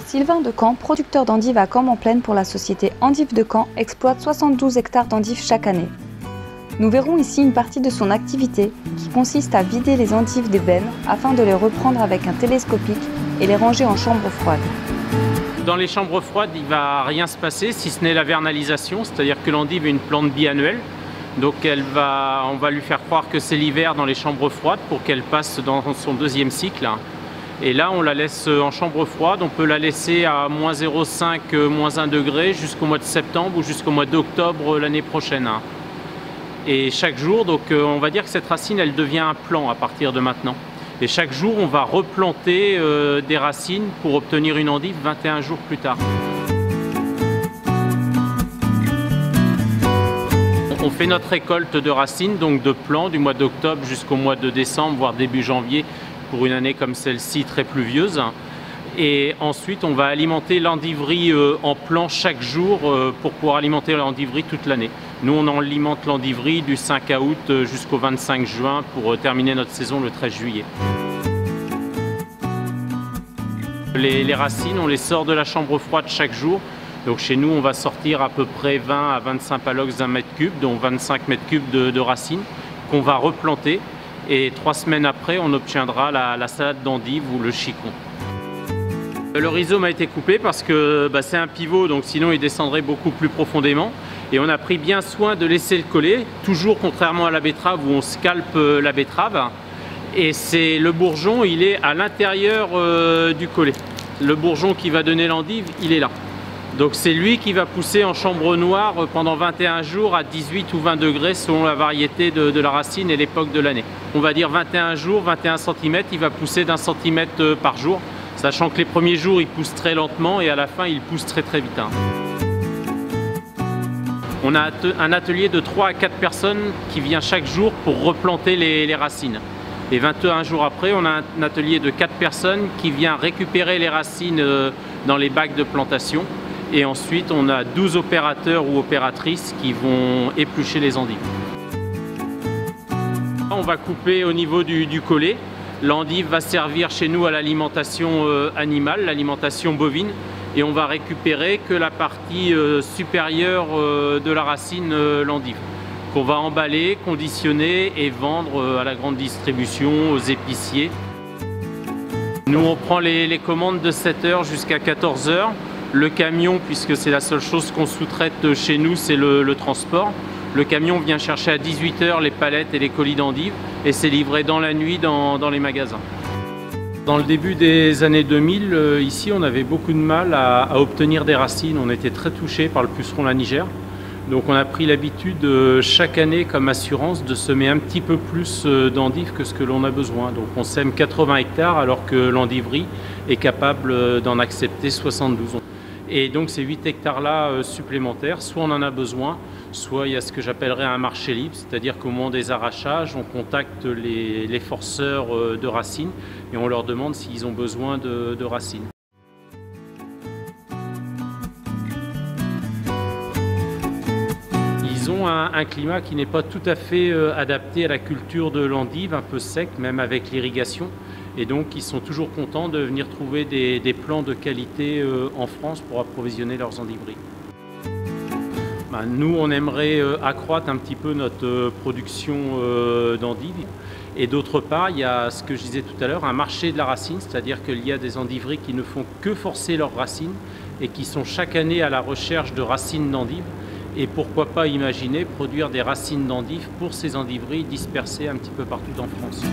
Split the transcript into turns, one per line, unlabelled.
Sylvain de Caen, producteur d'endives à Caen-en-Plaine pour la société Endives de Caen, exploite 72 hectares d'endives chaque année. Nous verrons ici une partie de son activité qui consiste à vider les endives des bennes afin de les reprendre avec un télescopique et les ranger en chambre froide.
Dans les chambres froides, il ne va rien se passer si ce n'est la vernalisation, c'est-à-dire que l'endive est une plante biannuelle. Donc on va lui faire croire que c'est l'hiver dans les chambres froides pour qu'elle passe dans son deuxième cycle. Et là, on la laisse en chambre froide. On peut la laisser à moins 0,5, moins 1 degré jusqu'au mois de septembre ou jusqu'au mois d'octobre l'année prochaine. Et chaque jour, donc, on va dire que cette racine, elle devient un plant à partir de maintenant. Et chaque jour, on va replanter des racines pour obtenir une endive 21 jours plus tard. On fait notre récolte de racines, donc de plants, du mois d'octobre jusqu'au mois de décembre, voire début janvier, pour une année comme celle-ci très pluvieuse. Et ensuite, on va alimenter l'endiverie en plants chaque jour pour pouvoir alimenter l'endiverie toute l'année. Nous, on alimente l'endiverie du 5 août jusqu'au 25 juin pour terminer notre saison le 13 juillet. Les racines, on les sort de la chambre froide chaque jour. Donc chez nous, on va sortir à peu près 20 à 25 palox d'un mètre cube, dont 25 mètres cubes de racines qu'on va replanter. Et 3 semaines après, on obtiendra la salade d'endive ou le chicon. Le rhizome a été coupé parce que c'est un pivot, donc sinon il descendrait beaucoup plus profondément. Et on a pris bien soin de laisser le collet, toujours contrairement à la betterave où on scalpe la betterave. Et c'est le bourgeon, il est à l'intérieur du collet. Le bourgeon qui va donner l'endive, il est là. Donc c'est lui qui va pousser en chambre noire pendant 21 jours à 18 ou 20 degrés selon la variété de la racine et l'époque de l'année. On va dire 21 jours, 21 cm, il va pousser d'1 centimètre par jour, sachant que les premiers jours il pousse très lentement et à la fin il pousse très vite. On a un atelier de 3 à 4 personnes qui vient chaque jour pour replanter les racines. Et 21 jours après, on a un atelier de 4 personnes qui vient récupérer les racines dans les bacs de plantation. Et ensuite, on a 12 opérateurs ou opératrices qui vont éplucher les endives. On va couper au niveau du collet. L'endive va servir chez nous à l'alimentation animale, l'alimentation bovine. Et on va récupérer que la partie supérieure de la racine, l'endive, qu'on va emballer, conditionner et vendre à la grande distribution, aux épiciers. Nous, on prend les commandes de 7 h jusqu'à 14 h. Le camion, puisque c'est la seule chose qu'on sous-traite chez nous, c'est le transport. Le camion vient chercher à 18 h les palettes et les colis d'endives et c'est livré dans la nuit dans les magasins. Dans le début des années 2000, ici, on avait beaucoup de mal à obtenir des racines. On était très touchés par le puceron laniger. Donc on a pris l'habitude chaque année comme assurance de semer un petit peu plus d'endives que ce que l'on a besoin. Donc on sème 80 hectares alors que l'endiverie est capable d'en accepter 72. Et donc ces 8 hectares-là supplémentaires, soit on en a besoin, soit il y a ce que j'appellerais un marché libre, c'est-à-dire qu'au moment des arrachages, on contacte les forceurs de racines et on leur demande s'ils ont besoin de racines. Ils ont un climat qui n'est pas tout à fait adapté à la culture de l'endive, un peu sec, même avec l'irrigation. Et donc ils sont toujours contents de venir trouver des plants de qualité en France pour approvisionner leurs endiveries. Nous, on aimerait accroître un petit peu notre production d'endives. Et d'autre part, il y a ce que je disais tout à l'heure, un marché de la racine, c'est-à-dire qu'il y a des endiveries qui ne font que forcer leurs racines et qui sont chaque année à la recherche de racines d'endives. Et pourquoi pas imaginer produire des racines d'endives pour ces endiveries dispersées un petit peu partout en France.